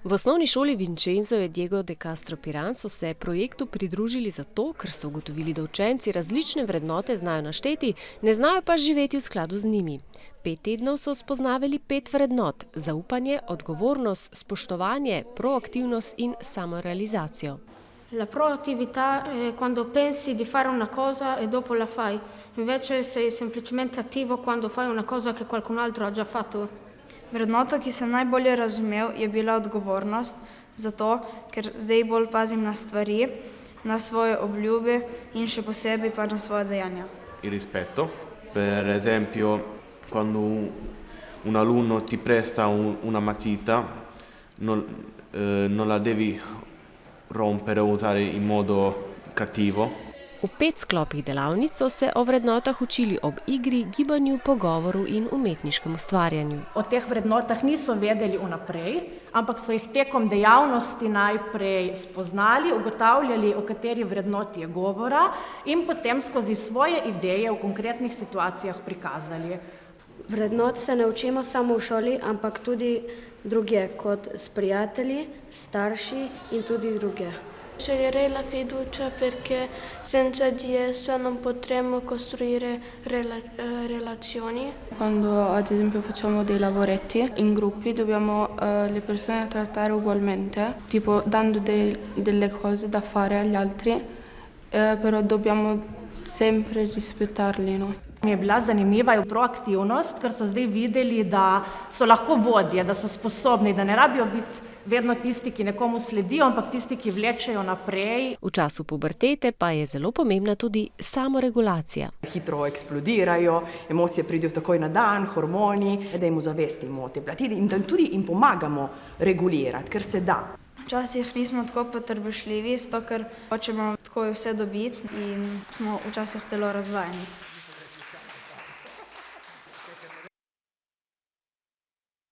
V osnovni šoli Vincenzo e Diego de Castro Piran so se projektu pridružili zato, ker so ugotovili, da učenci različne vrednote znajo našteti, ne znajo pa živeti v skladu z njimi. 5 tednov so spoznavali 5 vrednot: zaupanje, odgovornost, spoštovanje, proaktivnost in samorealizacijo. La proattività è quando pensi di fare una cosa e dopo la fai, invece sei semplicemente attivo quando fai una cosa che qualcun altro ha già fatto. Vrednota, ki sem najbolje razumel, je bila odgovornost, zato ker zdaj bolj pazim na stvari, na svoje obljube in še posebej pa na svoje dejanja. Il rispetto, per esempio quando un alunno ti presta una matita, non la devi rompere o usare in modo cattivo. V 5 sklopih delavnic so se o vrednotah učili ob igri, gibanju, pogovoru in umetniškem ustvarjanju. O teh vrednotah niso vedeli vnaprej, ampak so jih tekom dejavnosti najprej spoznali, ugotavljali, o kateri vrednoti je govora, in potem skozi svoje ideje v konkretnih situacijah prikazali. Vrednot se ne učimo samo v šoli, ampak tudi drugje, kot s prijatelji, starši in tudi druge. Sceglierei la fiducia perché senza di essa non potremmo costruire relazioni. Quando ad esempio facciamo dei lavoretti in gruppi dobbiamo le persone trattare ugualmente, tipo dando delle cose da fare agli altri, però dobbiamo sempre rispettarli, no? Mi je bila zanimiva je proaktivnost, ker so zdaj videli, da so lahko vodje, da so sposobni, da ne rabijo biti vedno tisti, ki nekomu sledijo, ampak tisti, ki vlečejo naprej. V času pubertete pa je zelo pomembna tudi samoregulacija. Hitro eksplodirajo, emocije pridejo takoj na dan, hormoni, da jim zavestimo te plati in da tudi jim pomagamo regulirati, ker se da. Včasih nismo tako potrpežljivi, zato ker hočemo takoj vse dobiti in smo včasih celo razvajeni.